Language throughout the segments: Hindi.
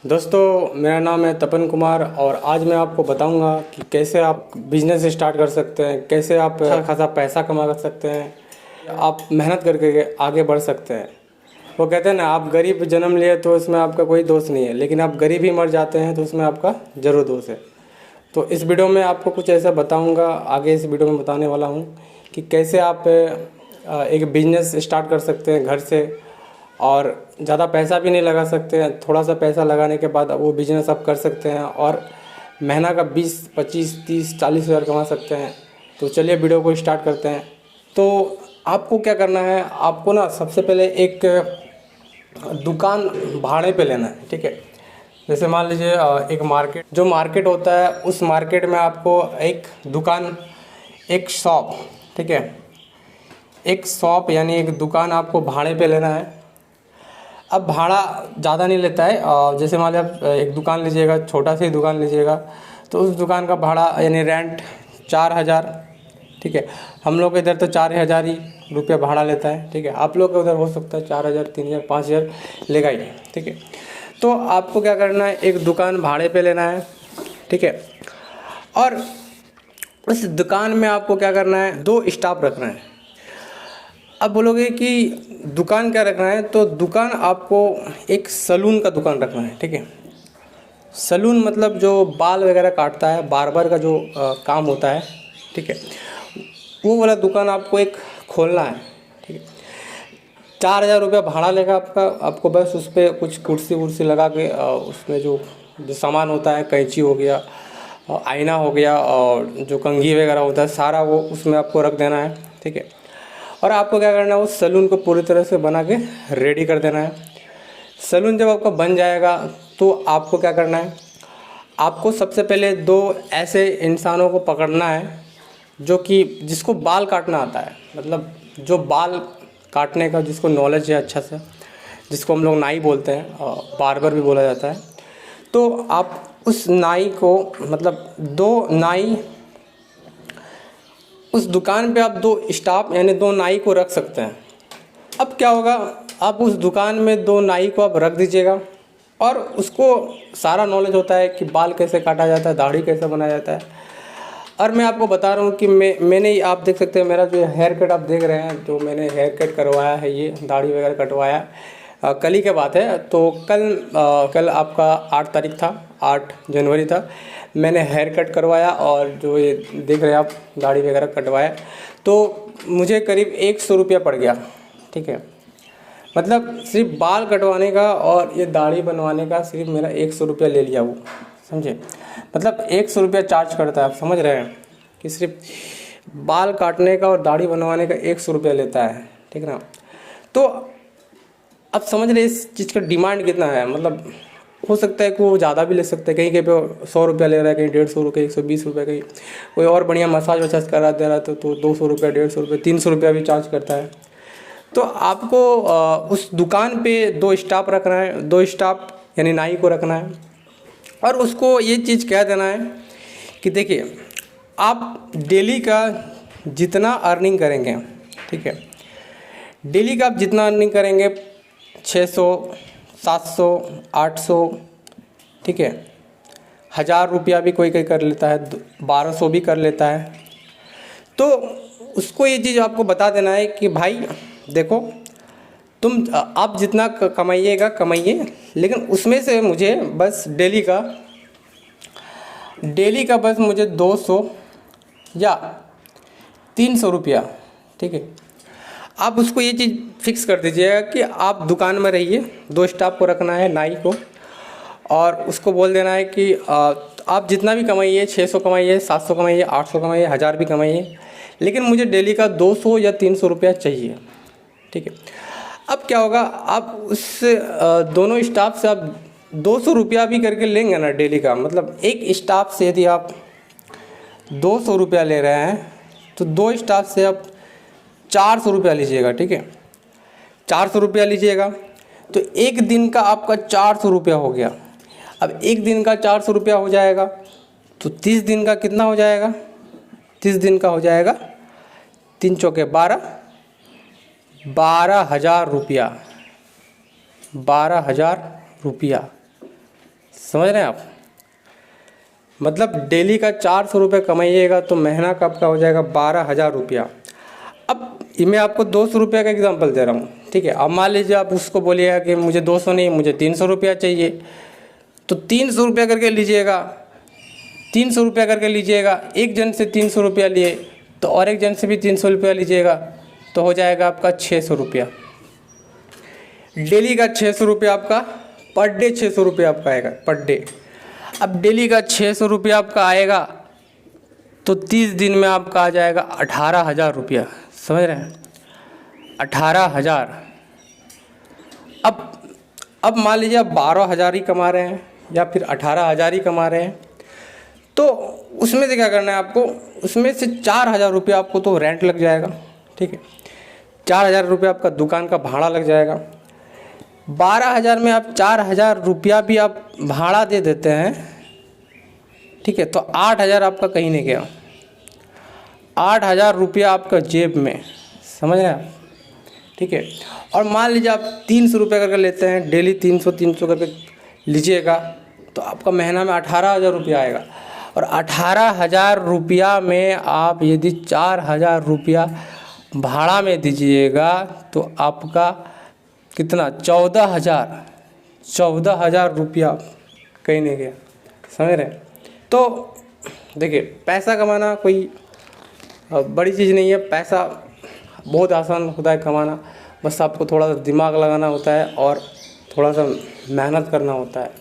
दोस्तों, मेरा नाम है तपन कुमार और आज मैं आपको बताऊंगा कि कैसे आप बिजनेस स्टार्ट कर सकते हैं, कैसे आप अच्छा खासा पैसा कमा सकते हैं, आप मेहनत करके आगे बढ़ सकते हैं। वो कहते हैं ना, आप गरीब जन्म लिए तो इसमें आपका कोई दोष नहीं है, लेकिन आप गरीब ही मर जाते हैं तो उसमें आपका ज़रूर दोष है। तो इस वीडियो में आपको कुछ ऐसा बताऊँगा, आगे इस वीडियो में बताने वाला हूँ कि कैसे आप एक बिजनेस स्टार्ट कर सकते हैं घर से और ज़्यादा पैसा भी नहीं लगा सकते हैं। थोड़ा सा पैसा लगाने के बाद वो बिज़नेस आप कर सकते हैं और महीना का 20, 25, 30, 40 हज़ार कमा सकते हैं। तो चलिए वीडियो को स्टार्ट करते हैं। तो आपको क्या करना है, आपको ना सबसे पहले एक दुकान भाड़े पे लेना है, ठीक है। जैसे मान लीजिए एक मार्केट होता है, उस मार्केट में आपको एक दुकान, एक शॉप, ठीक है, एक शॉप यानी एक दुकान आपको भाड़े पे लेना है। अब भाड़ा ज़्यादा नहीं लेता है। जैसे मान लीजिए आप एक दुकान लीजिएगा, छोटा सी दुकान लीजिएगा, तो उस दुकान का भाड़ा यानी रेंट 4,000, ठीक है। हम लोग इधर तो 4,000 ही रुपया भाड़ा लेता है, ठीक है। आप लोग के उधर हो सकता है 4,000, 3,000, 5,000 लेगा ही, ठीक है। तो आपको क्या करना है, एक दुकान भाड़े पे लेना है, ठीक है। और उस दुकान में आपको क्या करना है, 2 स्टाफ रखना है। अब बोलोगे कि दुकान क्या रखना है, तो दुकान आपको एक सलून का दुकान रखना है, ठीक है। सलून मतलब जो बाल वगैरह काटता है, बार्बर का जो काम होता है, ठीक है, वो वाला दुकान आपको एक खोलना है, ठीक है। 4,000 रुपया भाड़ा लेगा आपका। आपको बस उस पर कुछ कुर्सी वुर्सी लगा के उसमें जो सामान होता है, कैंची हो गया, आईना हो गया और जो कंघी वगैरह होता है, सारा वो उसमें आपको रख देना है, ठीक है। और आपको क्या करना है, उस सैलून को पूरी तरह से बना के रेडी कर देना है। सैलून जब आपका बन जाएगा तो आपको क्या करना है, आपको सबसे पहले 2 ऐसे इंसानों को पकड़ना है जो कि जिसको बाल काटना आता है, मतलब जो बाल काटने का जिसको नॉलेज है अच्छा से, जिसको हम लोग नाई बोलते हैं और बार्बर भी बोला जाता है। तो आप उस नाई को, मतलब 2 नाई, उस दुकान पे आप 2 स्टाफ यानी 2 नाई को रख सकते हैं। अब क्या होगा, आप उस दुकान में 2 नाई को आप रख दीजिएगा और उसको सारा नॉलेज होता है कि बाल कैसे काटा जाता है, दाढ़ी कैसे बनाया जाता है। और मैं आपको बता रहा हूँ कि मैंने आप देख सकते हैं मेरा जो हेयर कट आप देख रहे हैं, जो मैंने हेयर कट करवाया है, ये दाढ़ी वगैरह कटवाया कल ही के बात है। तो कल आपका 8 तारीख था, 8 जनवरी था। मैंने हेयर कट करवाया और जो ये देख रहे हैं आप दाढ़ी वगैरह कटवाया, तो मुझे करीब 100 रुपया पड़ गया, ठीक है। मतलब सिर्फ बाल कटवाने का और ये दाढ़ी बनवाने का सिर्फ मेरा 100 रुपया ले लिया वो, समझे। मतलब 100 रुपया चार्ज करता है, आप समझ रहे हैं कि सिर्फ बाल काटने का और दाढ़ी बनवाने का 100 रुपया लेता है, ठीक ना। तो अब समझ रहे इस चीज़ का डिमांड कितना है। मतलब हो सकता है कि वो ज़्यादा भी ले सकते हैं, कहीं कहीं पे 100 रुपया ले रहा है, कहीं 150 रुपये, 120 रुपये, कहीं कोई और बढ़िया मसाज वसाज करा दे रहा है तो 200 रुपया, 150 रुपये, 300 रुपया भी चार्ज करता है। तो आपको उस दुकान पे 2 स्टाफ रखना है, 2 स्टाफ यानी नाई को रखना है और उसको ये चीज़ कह देना है कि देखिए, आप डेली का जितना अर्निंग करेंगे, ठीक है, डेली का आप जितना अर्निंग करेंगे, 600, 700, 800, ठीक है, 1,000 रुपया भी कोई कोई कर लेता है, 1,200 भी कर लेता है। तो उसको ये चीज़ आपको बता देना है कि भाई देखो, तुम आप जितना कमाइएगा कमाइए, लेकिन उसमें से मुझे बस डेली का बस मुझे 200 या 300 रुपया, ठीक है। आप उसको ये चीज़ फिक्स कर दीजिएगा कि आप दुकान में रहिए, 2 स्टाफ को रखना है, नाई को, और उसको बोल देना है कि आप जितना भी कमाइए, 600 कमाइए, 700 कमाइए, 800 कमाइए, 1,000 भी कमाइए, लेकिन मुझे डेली का 200 या 300 रुपया चाहिए, ठीक है। अब क्या होगा, आप उस दोनों स्टाफ से आप 200 रुपया भी करके लेंगे ना डेली का, मतलब एक स्टाफ से यदि आप 200 रुपया ले रहे हैं तो 2 स्टाफ से आप 400 रुपया लीजिएगा, ठीक है। 400 रुपया लीजिएगा तो एक दिन का आपका 400 रुपया हो गया। अब एक दिन का 400 रुपया हो जाएगा तो 30 दिन का कितना हो जाएगा, 30 दिन का हो जाएगा 3 चौके 12, 12,000 रुपया, 12,000 रुपया, समझ रहे हैं आप। मतलब डेली का 400 रुपये कमाइएगा तो महीना का आपका हो जाएगा 12,000 रुपया। अब मैं आपको 200 रुपये का एग्जांपल दे रहा हूँ, ठीक है। अब मान लीजिए आप उसको बोलिएगा कि मुझे 200 नहीं, मुझे 300 रुपया चाहिए, तो 300 रुपया करके लीजिएगा, 300 रुपया करके लीजिएगा। एक जन से 300 रुपया लिए तो और एक जन से भी 300 रुपया लीजिएगा तो हो जाएगा आपका 600 रुपया। डेली का 600 रुपया आपका, पर डे 600 रुपया आपका आएगा पर डे। अब डेली का 600 रुपया आपका आएगा तो 30 दिन में आपका आ जाएगा 18,000 रुपया। समझ रहे हैं, 18,000। अब मान लीजिए आप 12,000 ही कमा रहे हैं या फिर 18,000 ही कमा रहे हैं, तो उसमें से क्या करना है आपको, उसमें से 4,000 रुपया आपको तो रेंट लग जाएगा, ठीक है। 4,000 रुपया आपका दुकान का भाड़ा लग जाएगा। 12,000 में आप 4,000 रुपया भी आप भाड़ा दे देते हैं, ठीक है, तो 8,000 आपका कहीं नहीं गया। 8,000 रुपया आपका जेब में, समझ रहे हैं आप, ठीक है। और मान लीजिए आप 300 रुपये करके लेते हैं, डेली 300 करके लीजिएगा तो आपका महीना में 18,000 रुपया आएगा। और 18,000 रुपया में आप यदि 4,000 रुपया भाड़ा में दीजिएगा तो आपका कितना, 14,000 रुपया कहीं नहीं गया। समझ रहे हैं। तो देखिए, पैसा कमाना कोई बड़ी चीज़ नहीं है, पैसा बहुत आसान होता है कमाना, बस आपको थोड़ा सा दिमाग लगाना होता है और थोड़ा सा मेहनत करना होता है।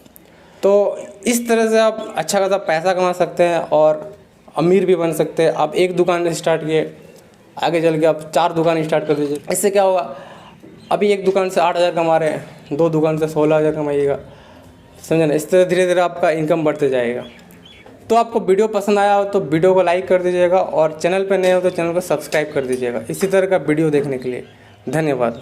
तो इस तरह से आप अच्छा खासा पैसा कमा सकते हैं और अमीर भी बन सकते हैं। आप एक दुकान स्टार्ट किए, आगे चल के आप 4 दुकान स्टार्ट कर दीजिए। इससे क्या होगा, अभी एक दुकान से 8,000 कमा रहे हैं, 2 दुकान से 16,000 कमाइएगा, समझे ना। इस तरह धीरे धीरे आपका इनकम बढ़ते जाएगा। तो आपको वीडियो पसंद आया हो तो वीडियो को लाइक कर दीजिएगा और चैनल पर नए हो तो चैनल को सब्सक्राइब कर दीजिएगा इसी तरह का वीडियो देखने के लिए। धन्यवाद।